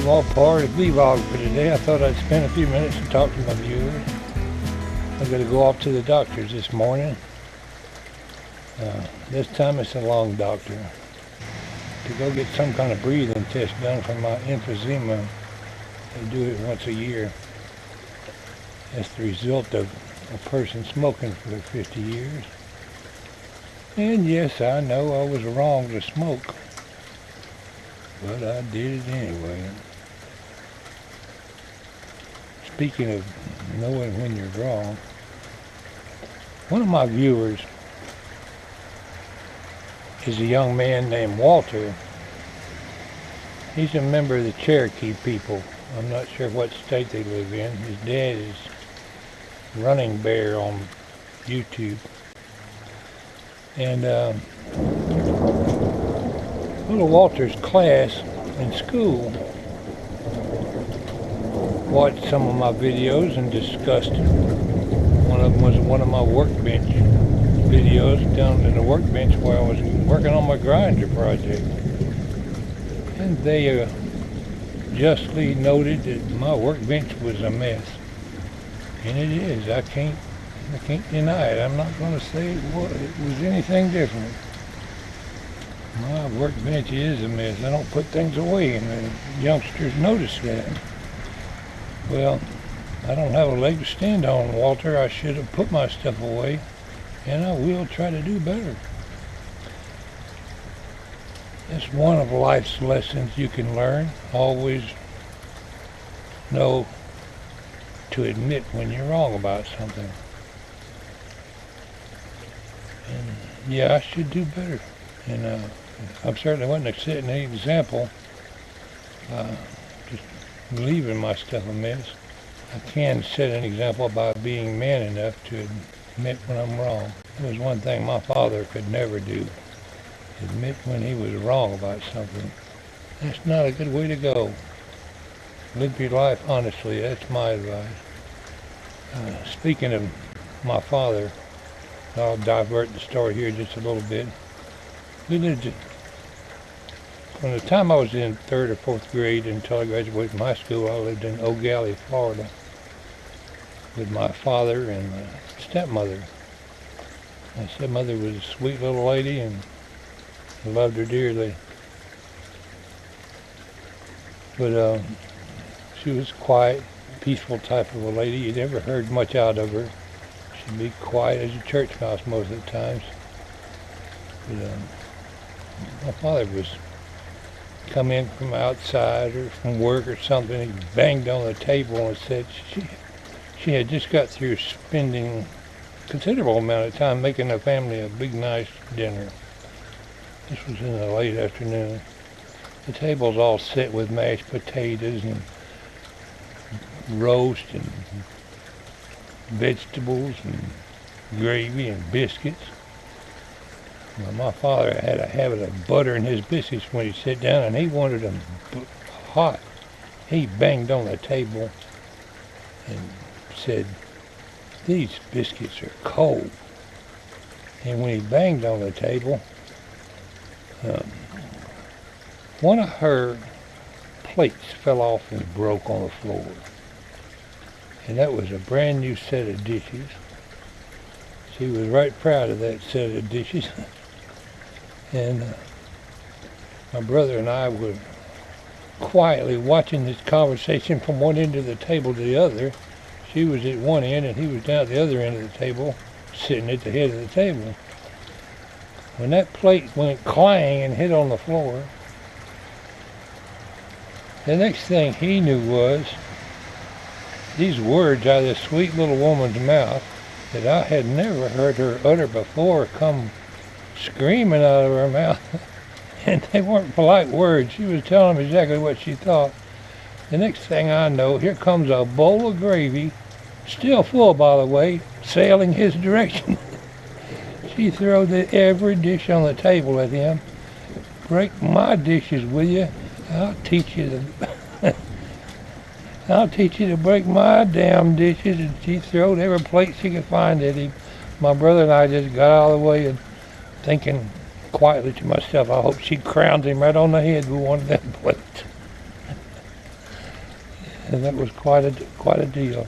Pwalpar, the vlog for today. I thought I'd spend a few minutes and talk to my viewers. I'm going to go off to the doctor's this morning. This time it's a lung doctor. To go get some kind of breathing test done for my emphysema. They do it once a year. That's the result of a person smoking for 50 years. And yes, I know I was wrong to smoke, but I did it anyway. Speaking of knowing when you're wrong, one of my viewers is a young man named Walter. He's a member of the Cherokee people. I'm not sure what state they live in. His dad is Running Bear on YouTube. And little Walter's class in school watched some of my videos and discussed it. One of them was one of my workbench videos down in the workbench where I was working on my grinder project. And they justly noted that my workbench was a mess. And it is. I can't deny it. I'm not going to say it was anything different. My workbench is a mess. I don't put things away, and the youngsters notice that. Well, I don't have a leg to stand on, Walter. I should have put my stuff away, and I will try to do better. It's one of life's lessons you can learn. Always know to admit when you're wrong about something. And yeah, I should do better. And I certainly wasn't setting any example, just leaving my stuff a mess. I can set an example by being man enough to admit when I'm wrong. It was one thing my father could never do. Admit when he was wrong about something. That's not a good way to go. Live your life honestly. That's my advice. Speaking of my father, I'll divert the story here just a little bit. We lived from the time I was in 3rd or 4th grade until I graduated from high school. I lived in Eau Gallie, Florida, with my father and my stepmother. My stepmother was a sweet little lady, and I loved her dearly. But she was quiet, peaceful type of a lady. You never heard much out of her. She'd be quiet as a church mouse most of the times. But my father was come in from outside or from work or something. He banged on the table and said she had just got through spending a considerable amount of time making the family a big nice dinner. This was in the late afternoon. The table's all set with mashed potatoes and roast and vegetables and gravy and biscuits. Well, my father had a habit of buttering his biscuits when he'd sit down, and he wanted them hot. He banged on the table and said, "These biscuits are cold." And when he banged on the table, one of her plates fell off and broke on the floor. And that was a brand new set of dishes. She was right proud of that set of dishes. And my brother and I were quietly watching this conversation from one end of the table to the other. She was at one end and he was down at the other end of the table, sitting at the head of the table. When that plate went clang and hit on the floor, the next thing he knew was these words out of this sweet little woman's mouth that I had never heard her utter before come screaming out of her mouth. And they weren't polite words. She was telling him exactly what she thought. The next thing I know, here comes a bowl of gravy, still full by the way, sailing his direction. She threw every dish on the table at him. "Break my dishes, will you? I'll teach you to break my damn dishes." And she threw every plate she could find at him. My brother and I just got out of the way and thinking quietly to myself, I hope she crowned him right on the head with one of them plates. and that was quite a deal.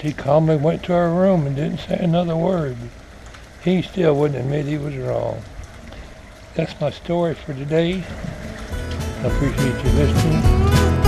She calmly went to her room and didn't say another word. He still wouldn't admit he was wrong. That's my story for today. I appreciate you listening.